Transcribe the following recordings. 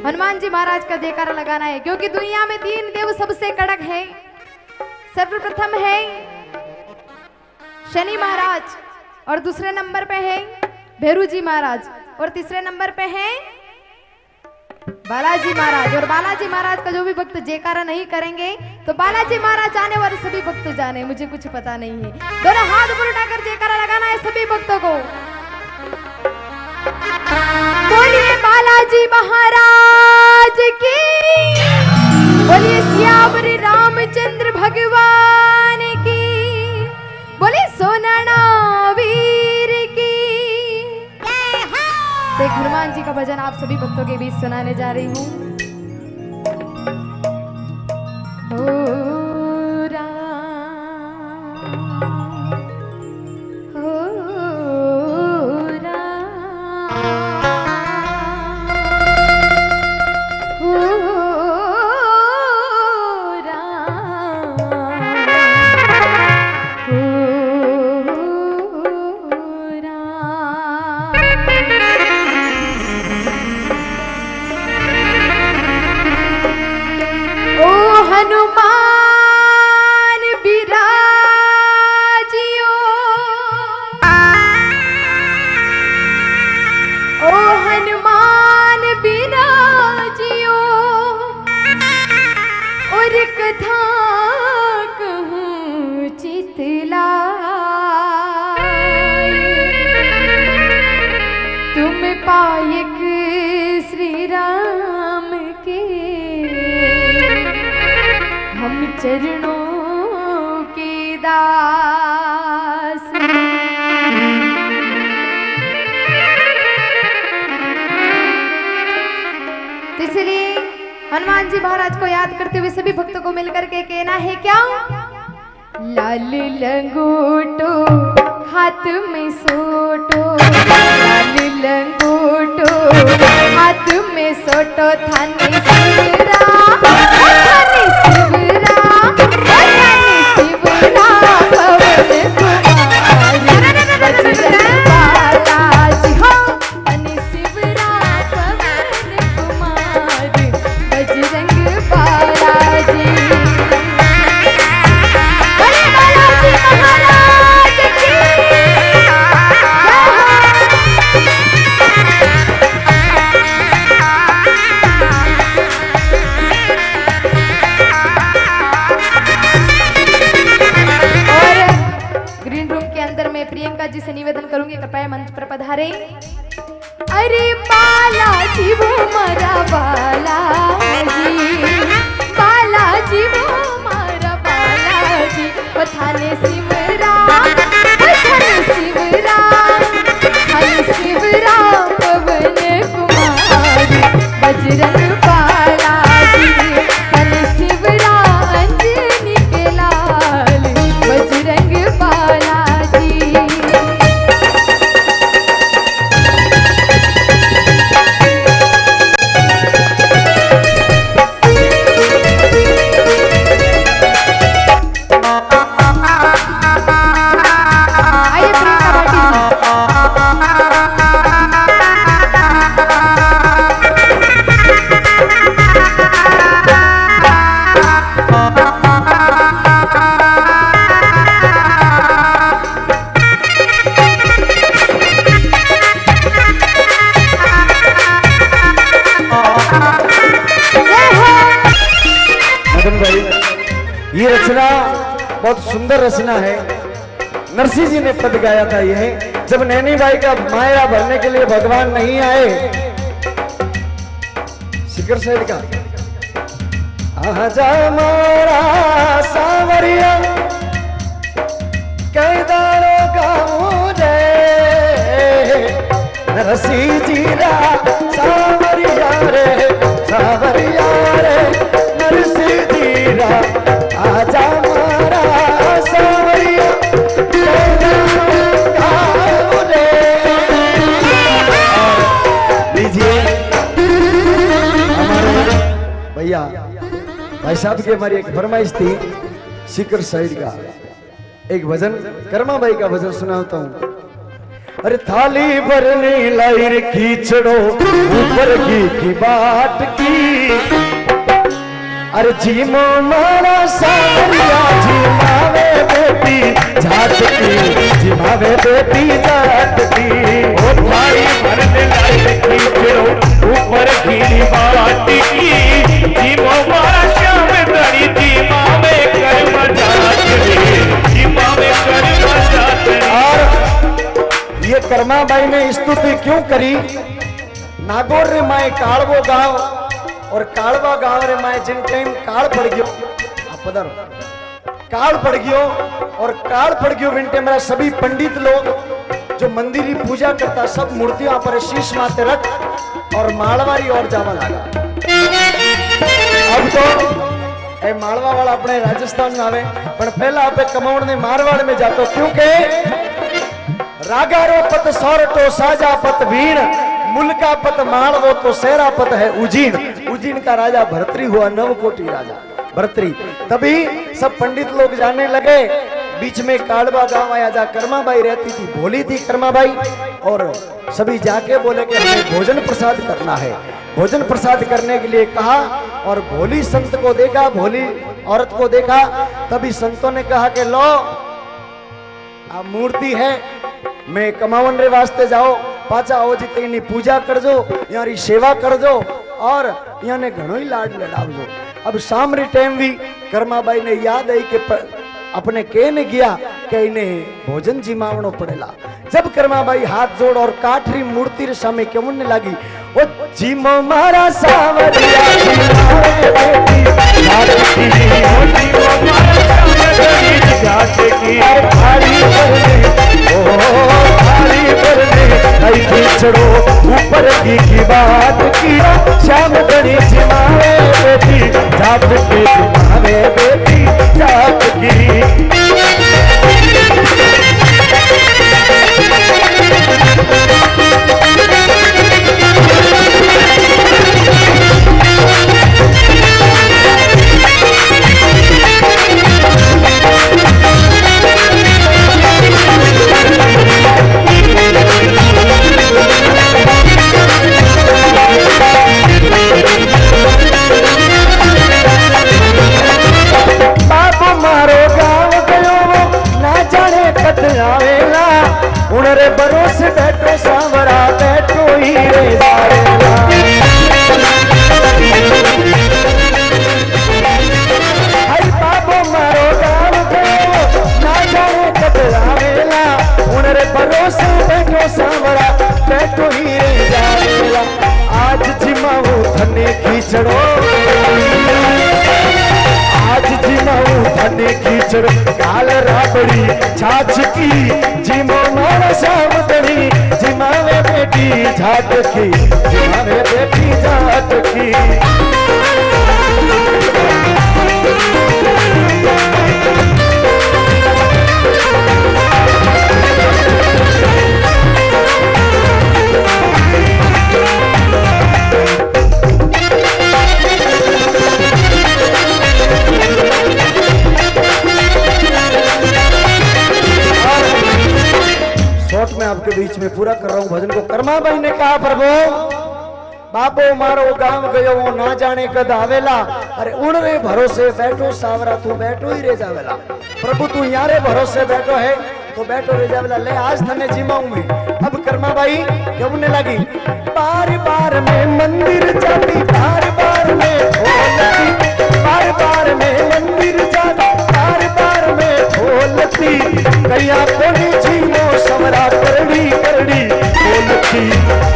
हनुमान जी महाराज का जयकारा लगाना है, क्योंकि दुनिया में 3 देव सबसे कड़क है। सर्वप्रथम है शनि महाराज, और दूसरे नंबर पे है भैरू जी महाराज, और तीसरे नंबर पे है बालाजी महाराज। और बालाजी महाराज का जो भी भक्त जयकारा नहीं करेंगे तो बालाजी महाराज आने वाले सभी भक्त जाने, मुझे कुछ पता नहीं है। दोनों हाथ ऊपर उठाकर जयकारा लगाना है सभी भक्तों को। बोलिए बालाजी महाराज की, बोलिए सियावर रामचंद्र भगवान की, बोलिए सोनाना वीर की। तो एक हनुमान जी का भजन आप सभी भक्तों के बीच सुनाने जा रही हूँ। हनुमान बिराजियो, ओ हनुमान बिराजियो, और कथा कहूँ चितलाए, तुम पायक श्री राम के, हम चरणों के दास। तो इसलिए हनुमान जी महाराज को याद करते हुए सभी भक्तों को मिलकर के कहना है क्या? लाल लंगोटो हाथ में सोटो, लाल लंगोटो हाथ में सोटो, थाने शिवरा, थाने शिवरा, थाने शिवरा, पवन कुमार बजरंग बालाजी हो, थाने शिवरा पवन कुमार बजरंग बालाजी। अरे बालाजी महाराज की प्रियंका जी से निवेदन करूंगी, कृपया मंच पर पधारे। अरे बालाजी वो मारा बालाजी, बालाजी वो मारा बालाजी, वो थाने शिवरा, थाने शिवरा, थाने शिवरा पवन कुमार बजरंग बालाजी, थाने शिवरा अंजनी के लाल बजरंग बालाजी। ये रचना बहुत सुंदर रचना है। नरसिंह जी ने पद गाया था। यह जब नैनी बाई का माया भरने के लिए भगवान नहीं आए, शिखर साइड का आजा मारा सावरिया कैदारों का मुझे, नरसिंह जी रा सावरिया रे, सावरिया रे नरसिंह जी रा, आजा मारा सावरिया कैदारों का मुझे। लीजिए हमारे भैया भाई साहब की हमारी एक फरमाइश थी, शिखर साइड का एक भजन, कर्मा बाई का भजन सुनाता हूं। अरे थाली भरने लाई रे खींचड़ो ऊपर की बाट की। अरे जीमो मारा सावरिया जिमावे बेटी जाट की, जिमावे बेटी जाट की। ओ थाली भरने लाई रे खींचड़ो ऊपर की बाट की। जीमो मारा श्याम धनी जिमावे कर्म जात रे, जिमावे कर्म जात रे। और ये कर्माबाई ने स्तुति क्यों करी? नागौर रे माए कालवो गांव और कालवा गांव रे माए जिन टाइम काल पड़ गयो, आप पधारो, काल पड़ गयो और काल पड़ गयो विन टाइम मेरा सभी पंडित लोग जो मंदिर की पूजा करता सब मूर्तियों पर शीश माथे रख और मालवारी और जावा लगा। अब तो ए मालवा वाला अपने राजस्थान में आवे पर पहला आपे कमाउण ने मारवाड़ में जातो, क्योंकि रागारो पत सौरटो साजा पत वीण मुल्का पत मालवो तो सेरा पत है उजीन। उजीन का राजा भर्तरी हुआ, नवकोटि राजा भर्तरी। तभी सब पंडित लोग जाने लगे। बीच में कालवा गांव आया जा कर्माबाई रहती थी, भोली थी कर्माबाई, और सभी जाके बोले कि हमें भोजन प्रसाद करना है। भोजन प्रसाद करने के लिए कहा और भोली संत को देखा, भोली औरत को देखा। तभी संतों ने कहा कि लो आ मूर्ति है, मैं कमावन रे वास्ते जाओ, पाचा आओ जी तेनी पूजा कर जो, यारी सेवा कर जो और यहाँ ने घणो ही लाड लड़ावजो। अब शाम रे टाइम भी कर्माबाई ने याद आई कि अपने कहने गया कि इन्हें भोजन जिमावनो पड़ेला। जब कर्माबाई हाथ जोड़ और काठरी मूर्ति रे सामने केमुने लगी, ओ जीमो मारा सावरिया जिमावे बेटी जाट की, ओ जीमो मारा सावरिया जाट की। थाली भरने थाली भरने आई खींचड़ो ऊपर की बात की। श्याम धनी जिमावे बेटी जाट की, जिमावे बेटी जाट की। उनरे भरोसे बैठो सांवरा बैठो ही रे जावेला। हरि बाबो मारो गाँव गयो ना जाने कब आवेला। उनरे भरोसे बैठो सांवरा बैठो ही रे जावेला। आज जिमाऊ धने खींचड़ो, आज जिमाऊ धने खींचड़ो, काल राबड़ी छाछ की। जिमो मारा सावधनी जिमावे बेटी जाट की, जिमावे बेटी जाट की। शॉर्ट में आपके बीच में पूरा कर रहा हूं भजन को। कर्माबाई ने कहा प्रभु बाबो मारो गांव गयो वो ना जाने कद आवेला। अरे उन रे भरोसे बैठो सावरा तू बैठो ही रे जावेला। प्रभु तू यहाँ रे भरोसे बैठो है तो बैठो रे जावेला। ले आज थने जिमाऊं में। अब कर्माबाई कहने लगी, बार बार में मंदिर जाती, बार बार में ढोलती, बार बार में मंदिर जाती, बार बार में ढोलती। कैया कोनी जीमो समरा करड़ी करड़ी बोलती,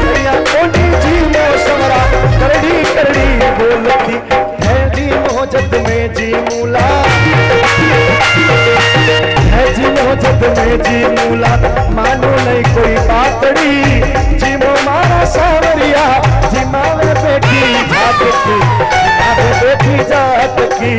कैया कोनी जीमो समरा करड़ी करड़ी बोलती। है जी मोहजत में जी मूला, है जी मोहजत में जी मूला, मानो नहीं कोई पातड़ी। जीमो मारा सावरिया जिमावे बेटी जाट की, जिमावे बेटी जाट की।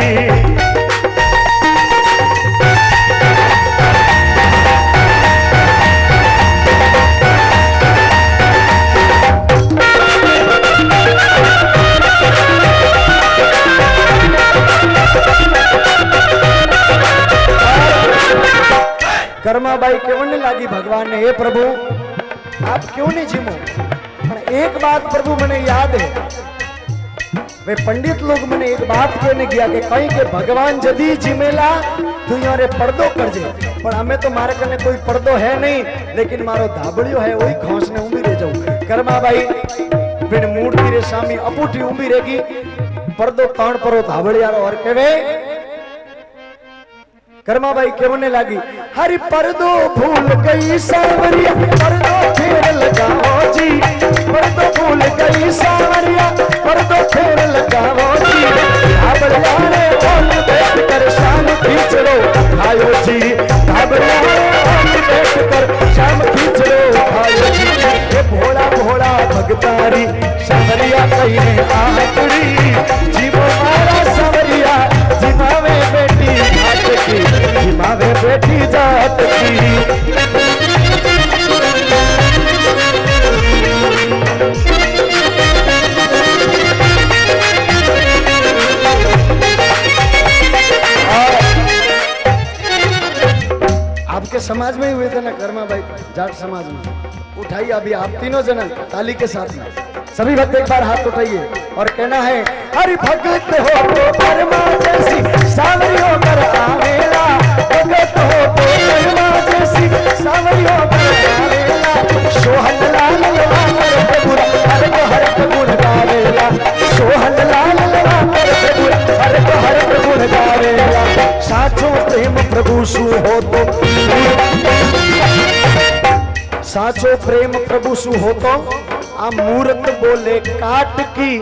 कर्माबाई कहने लगी भगवान ने, हे प्रभु आप क्यों नहीं जिमो? पर एक बात प्रभु मने याद है, वे पंडित लोग मैंने एक बात कहने गया कि कहीं के भगवान जदी जिमेला तू यारे पर्दो कर जे, पर हमें तो मारे कने कोई पर्दो है नहीं, लेकिन मारो धाबड़ियो है वही खोसने उम्मी रह जाऊं। कर्मा भाई बिन मूर्ति रे सामी अपूठी उम्मी रहेगी, पर्दो कान परो धाबड़ियारो और केवे कर्मा भाई केवने लागी, हरी पर्दो भूल गई सावरिया, पर्दो फेर लगाओ जी, पर्दो भूल गई सावरिया, पर्दो फेर लगाओ जी, धाबड़िया रे ओल बैठ कर शाम खींच लो खायो जी, धाबड़िया रे ओल बैठ कर शाम खींच लो खायो जी, ये भोला भोला भगतारी सावरिया कहीं आकड़ी, जीवो मारा सावरिया जिमावे बेटी जात की, जिमावे बेटी जात की। आपके समाज में ही हुए थे ना कर्मा भाई, जाट समाज में। उठाइए अभी आप तीनों जन ताली के साथ में सभी भक्त एक बार हाथ उठाइए और कहना है, हरि भगत हो तो कर्मा जैसी सावरी होकर आवेला, भगत हो तो कर्मा जैसी सावरी होकर आवेला, सोहन लाल लवा कर प्रभु हर को हर गुण गावेला, सोहन लाल लवा कर प्रभु हर को हर गुण गावेला, साचो प्रेम प्रभु सु हो तो, साचो प्रेम प्रभु सु हो तो आ मूर्त बोले काट की।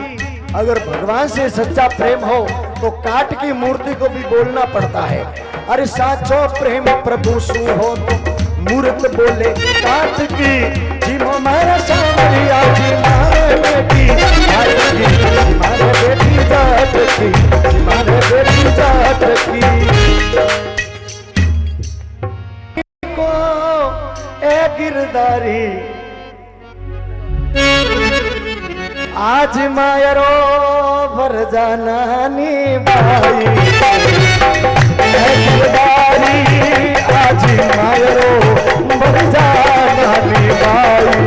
अगर भगवान से सच्चा प्रेम हो तो काट की मूर्ति को भी बोलना पड़ता है। अरे साचो प्रेम प्रभु सु हो तो मूर्त बोले काट की, जिमो मारा सावरिया जी मारे बेटी जात की, मारे बेटी जात की, मारे बेटी जात की। को ए गिरधारी आज मायरो भर जानानी भाई, आज मायरो भर जानानी भाई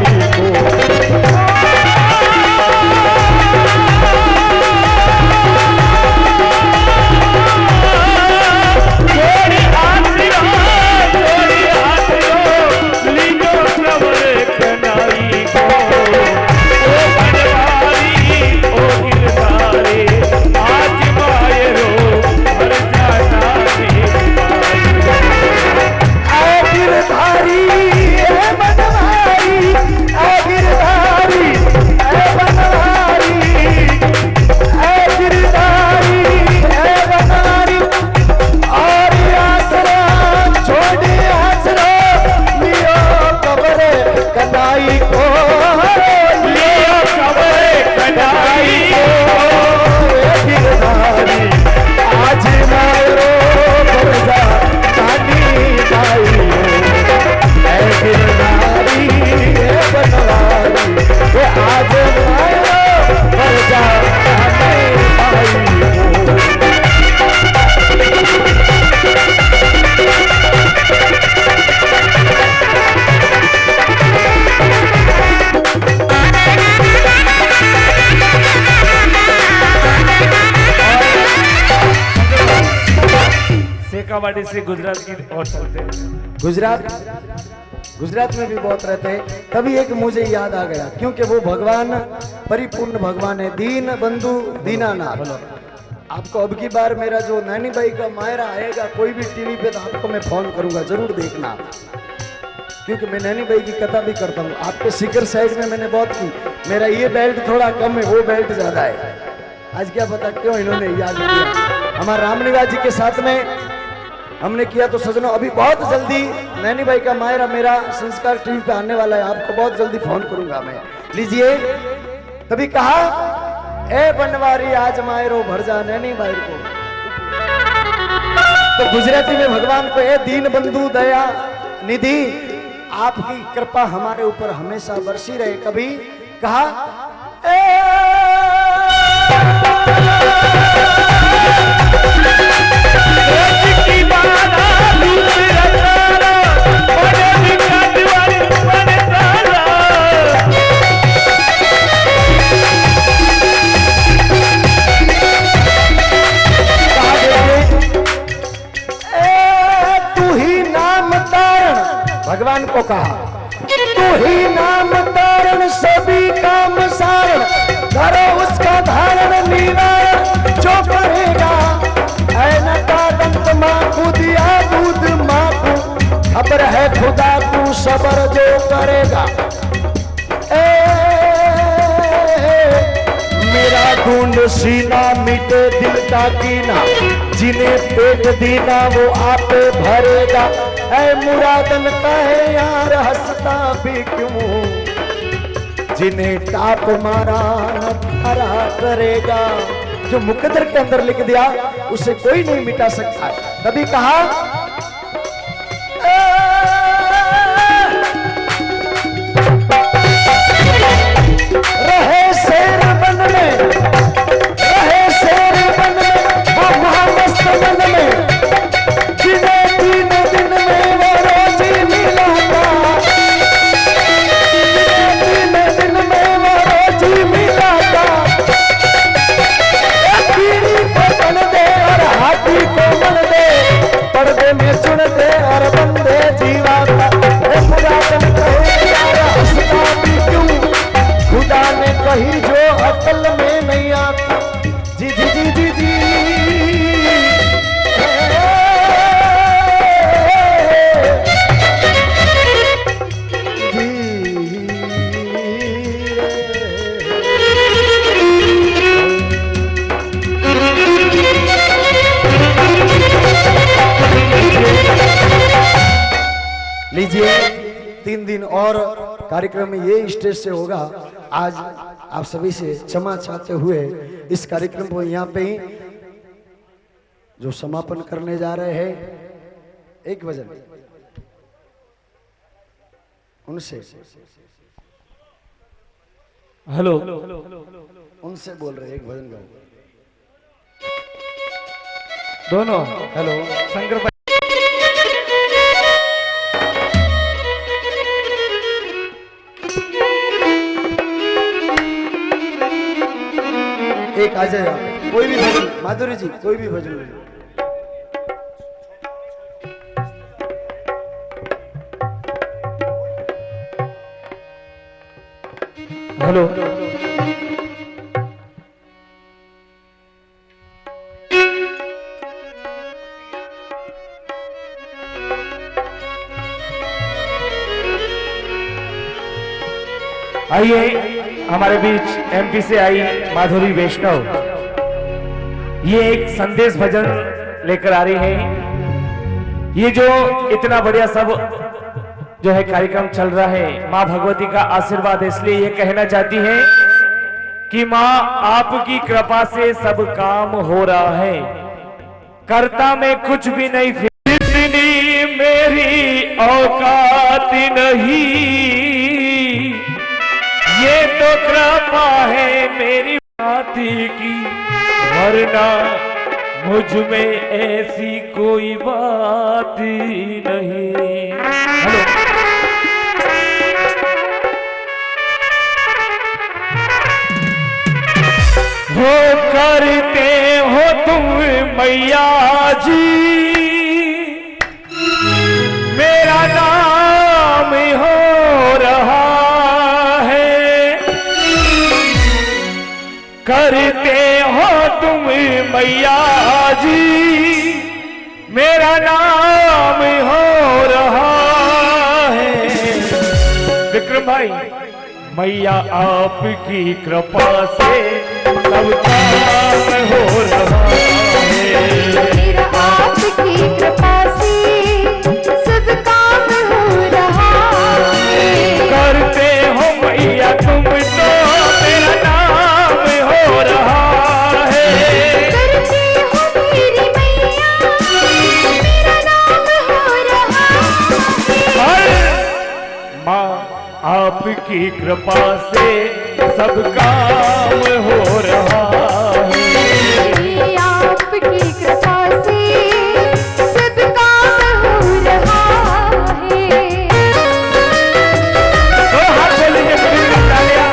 से गुजरात की ओर चलते हैं। गुजरात में भी बहुत रहते हैं। तभी एक मुझे याद आ गया, क्योंकि वो भगवान परिपूर्ण भगवान है, दीन बंधु दीनानाथ। आपको अब की बार मेरा जो नैनी भाई का मायरा आएगा कोई भी टीवी पे, तो आपको मैं फोन करूंगा, जरूर देखना, क्योंकि मैं नैनी भाई की कथा भी करता हूँ। आपके सिकर साइज में मैंने बहुत की, मेरा ये बेल्ट थोड़ा कम है, वो बेल्ट ज्यादा है। आज क्या पता क्यों इन्होंने याद किया। हमारे रामनिवास जी के साथ में हमने किया। तो सजनों, अभी बहुत जल्दी नैनी भाई का मायरा मेरा संस्कार टीवी पे आने वाला है, आपको बहुत जल्दी फोन करूंगा मैं। लीजिए, तभी कहा ए बनवारी आज मायरो भर जा नैनी भाई को। तो गुजराती में भगवान को ए दीन बंधु दया निधि, आपकी कृपा हमारे ऊपर हमेशा बरसी रहे। कभी कहा ए कहा, तू ही नाम तारण सभी काम सारण, करो उसका धारण निवारण जो करेगा। ऐना का दंत माँ को दिया दूध माँ को, खबर है खुदा को सबर जो करेगा। मेरा ढूंढ सीना मिटे दिल का कीना, जिन्हें पेट दीना वो आपे भरेगा। ऐ मुरादन कहे यार हंसता भी क्यों, जिन्हें टाप मारा न हरा करेगा। जो मुकद्दर के अंदर लिख दिया उसे कोई नहीं मिटा सकता है। तभी कहा रहे शेर बन में, रहे शेर बन में वो महामस्त बन में, जिन्हें 3 दिन में वो रोजी मिला था, जिन्हें 3 दिन में वो रोजी मिला था। कीड़ी को बन दे और हाथी को बन दे, पर्दे में सुन दे और बंदे जीवा था। पुरातन कहे यार हंसता भी क्यों, खुदा ने कही जो अकल में नहीं आता। जी जी जी जी जी लीजिए 3 दिन और कार्यक्रम में ये स्टेज से होगा। आज आप सभी से क्षमा चाहते हुए इस कार्यक्रम को यहाँ पे ही जो समापन करने जा रहे हैं, एक भजन उनसे, हेलो उनसे बोल रहे हैं, एक भजन गाओ दोनों। हेलो शंकर भाई एक आ जाए, कोई भी भजन, माधुरी जी कोई भी भजन ले लो। हेलो आइए हमारे बीच एमपी से आई माधुरी वैष्णव, ये एक संदेश भजन लेकर आ रही है। ये जो इतना बढ़िया सब जो है कार्यक्रम चल रहा है, माँ भगवती का आशीर्वाद है, इसलिए ये कहना चाहती है कि माँ आपकी कृपा से सब काम हो रहा है, करता मैं कुछ भी नहीं, इतनी मेरी औकात नहीं, ये तो कृपा है मेरी माती की, वरना मुझ में ऐसी कोई बात ही नहीं। हेलो हो करते हो तुम मैया जी, मेरा नाम हो रहा, करते हो तुम मैया जी, मेरा नाम हो रहा है। विक्रम भाई, मैया आपकी कृपा से सब काम हो रहा है, मेरा आपकी कृपा से सब काम हो रहा है, करते हो मैया तुम तो मेरा नाम हो रहा है, करते हो मेरी मैया मेरा नाम हो रहा है। माँ आपकी कृपा से सब काम हो रहा है, आपकी कृपा से सब काम हो रहा है। तो हाथ बोलिए तालियां।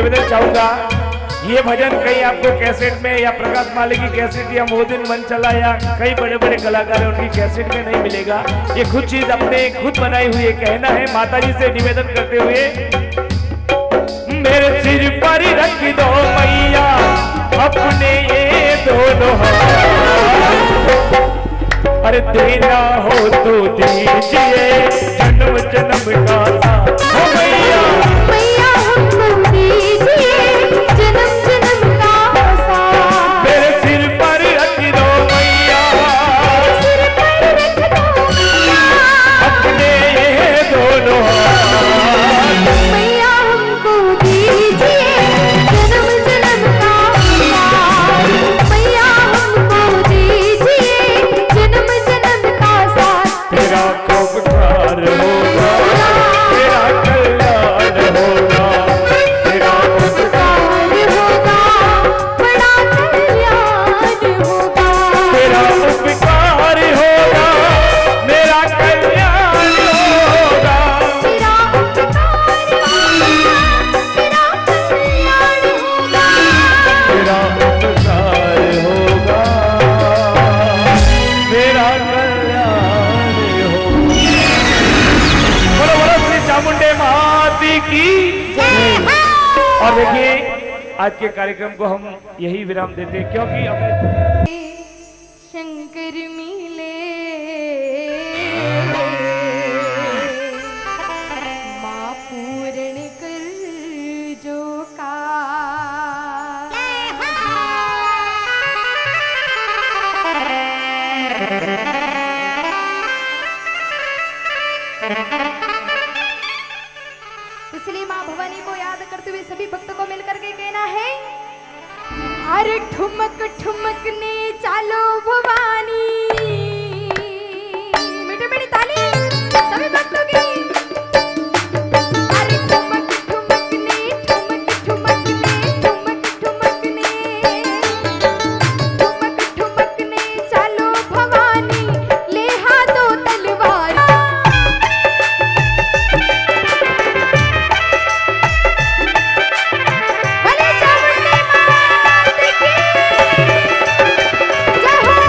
निवेदन चाहूंगा, ये भजन कहीं आपको कैसेट में या प्रकाश माले की कैसेट या मोहदिन मन चला या कई बड़े बड़े कलाकार हैं उनकी कैसेट में नहीं मिलेगा। ये खुद चीज अपने खुद बनाई हुई है। कहना है माता जी से निवेदन करते हुए, मेरे सिर पर रख दो मैया अपने ये दोनों हाथ, अरे देना हो तो दीजिए जन्म जन्म का साथ। हो मैया मैया हमको दीजिए जन्म जन्म का साथ। मेरे सिर पर रख दो मैया, सिर पर रख दो मैया अपने ये दोनों हाथ, मैया हमको दीजिए जन्म जन्म का साथ। मैया हमको दीजिए जन्म जन्म का साथ। तेरा उपकार होगा, तेरा कल्याण होगा, तेरा उपकार होगा, बड़ा कल्याण होगा। तेरा उपकार होगा, मेरा कल्याण होगा। तेरा उपकार होगा, तेरा कल्याण होगा। तेरा उपकार होगा, मेरा कल्याण होगा। बोलो बोलो श्री चामुंडे माती की जय। और देखिए आज के कार्यक्रम को हम यही विराम देते हैं क्योंकि हमें शंकर मिले माँ पूर्ण कर जो का। इसलिए माँ भवानी को याद करते हुए सभी भक्तों को मिलकर के कहना है, अरे ठुमक ठुमक ने चालो भवानी। मीठी मीठी ताली सभी भक्तों की। अरे ठुमक ठुमक ने, ठुमक ठुमक ने, ठुमक ठुमक ने, ठुमक ठुमक ने चालो भवानी, ले हाथों तलवार। भले चामुंडे मात की जय हो।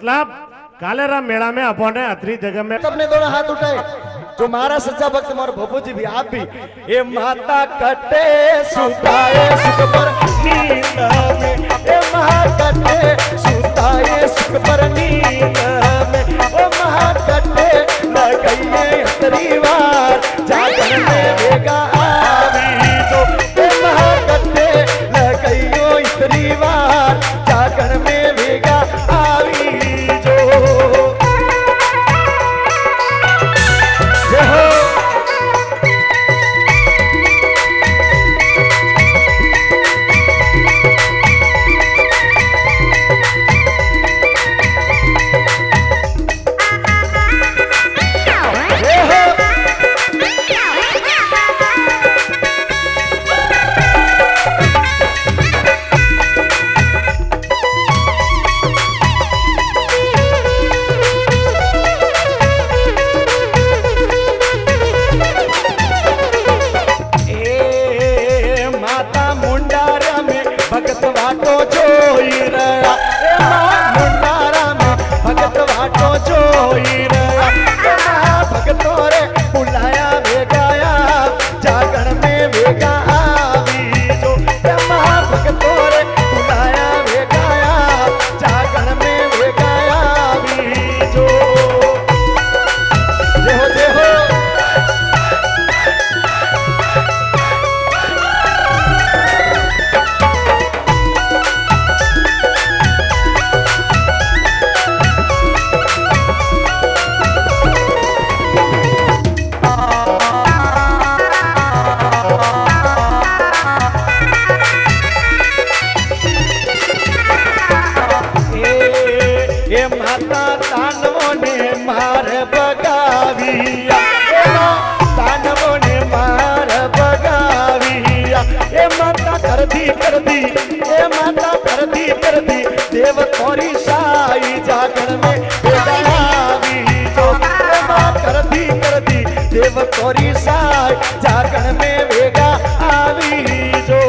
मतलब कालेराम मेला में अपने अतरी जगह में सबने दोनों हाथ उठाए जो मारा सच्चा भक्त मोर भोपू जी भी आप भी ए माता कटे सुताए सुख पर नींद में ए महा कटे सुताए सुख पर नींद में ओ महा कटे लगाइए तरीवार जागरण में भेगा आवी जो ए महा कटे लगाइयो तरीवार जागरण में भेगा आवी जो भगत वाटो जोई रहा ए मां मुंडारा में भगत वाटो जोई रहा ए मां भगतो रे बुलाया भेगाया जागरण में भेगा आवी जो ए मां भगतो रे बुलाया भेगाया जागरण में भेगा आवी जो जय हो माता तानवों ने मार बगाविया तानवों ने मार बगाविया ए माता कर दी ए माता कर दी देव तोरी साई जागरण में बेदावी जो ए मां कर दी देव तोरी साई जागरण में वेगा आवी जो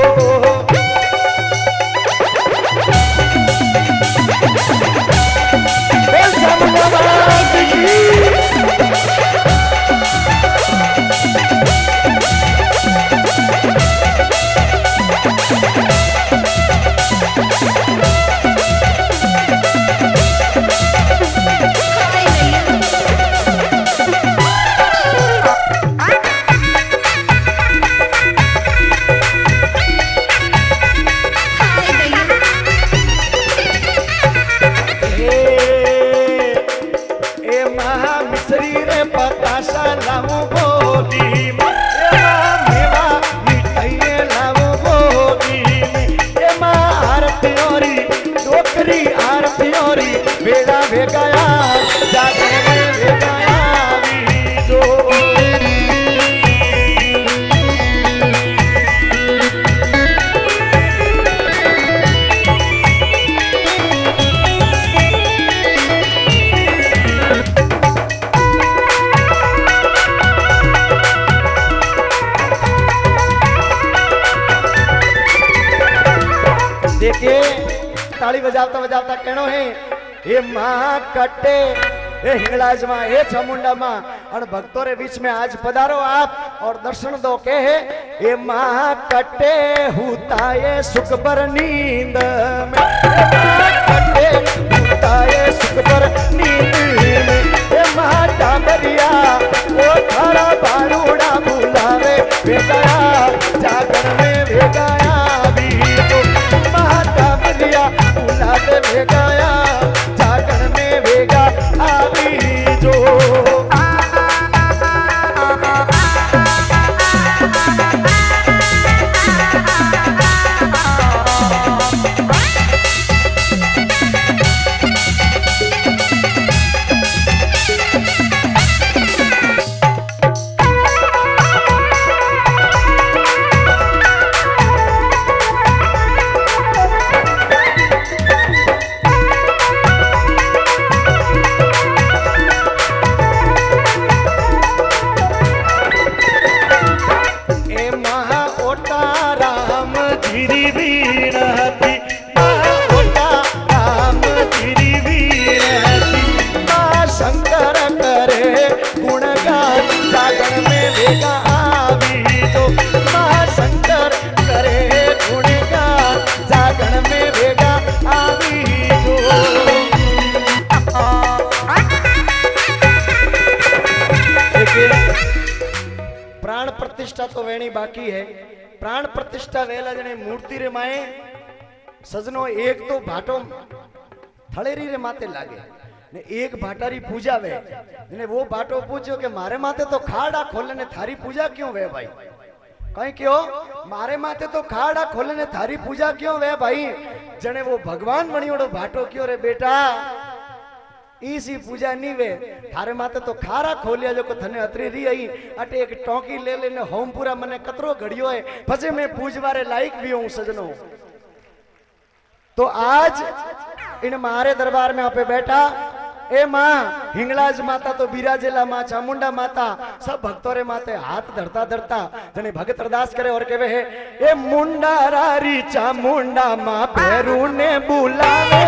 बेड़ा भेगाया जागरण में भेगाया जो देखिए ताली बजावता बजावता कहनो है ये मां कटे ये हिंगलाज मां ये चामुंडा मां और भक्तों रे बीच में आज पधारो आप और दर्शन दो के है ये मां कटे हुता ये सुख पर नींद में कटे हुता ये सुख पर नींद में ये मां डाबरिया वो खड़ा बारूड़ा बुलावे भेगाया जागरण में भेगाया भी तो मां डाबरिया बुलावे भेगाया जागरण में भेगा आवी जो धीरी वीर बाकी है। प्राण प्रतिष्ठा वेला जने मूर्ति रे माए सजनो एक तो भाटो थड़ेरी रे माते लागे ने एक भाटारी पूजा वे ने वो भाटो पूछो कि मारे माते तो खाड़ा खोले ने थारी पूजा क्यों वे भाई? कहीं क्यों मारे माते तो खाड़ा खोले ने थारी पूजा क्यों वे भाई? जने वो भगवान बणियोड़ो भाटो क्यों रे बेटा? इसी पूजा नहीं वे थारे माते तो खारा खोलिया जो को थने अतरी री आई अटे एक टोंकी ले लेने होम पूरा मने कतरो घड़ियो है फसे मैं पूजवारे लायक भी हूं सजनो। तो आज इन मारे दरबार में आपे बैठा ए माँ हिंगलाज माता तो बिराजेला माँ चामुंडा माता सब भक्तों रे माते हाथ धरता धरता जने भगत अरदास करे और कहवे है ए मुंडा रारी चामुंडा माँ भैरू ने बुलावे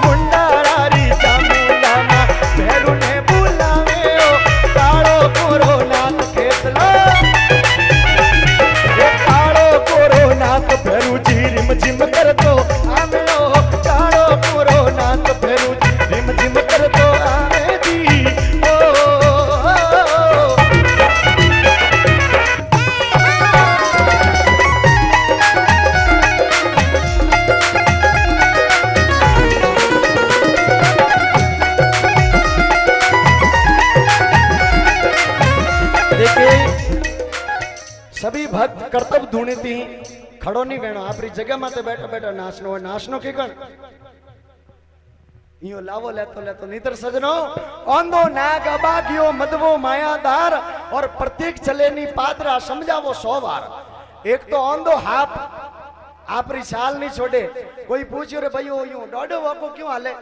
मुंडा रारी चामुंडा माँ भैरू ने बुलावे ओ कालो कोरो नाथ खेतलो ए कालो कोरो नाथ भैरू जी रिम झिम कर तो आवे ओ कालो कोरो नाथ भैरू जी रिम झिम कर तो आवे जी ओ, सभी भक्त कर्तव्य ढूंढी थी खड़ो नहीं बहनो आपरी जगह माते बैठा बैठा नाचनो है नाचनो के गण यो लावो लेतो लेतो नीतर सजनो औंधो नाग अबागियो मदवो मायादार और प्रत्येक चलेनी पात्रा समझावो 100 बार। एक तो औंधो हाप आपरी चाल नहीं छोड़े कोई पूछियो रे भाई यूं डोडो वाको क्यों हाले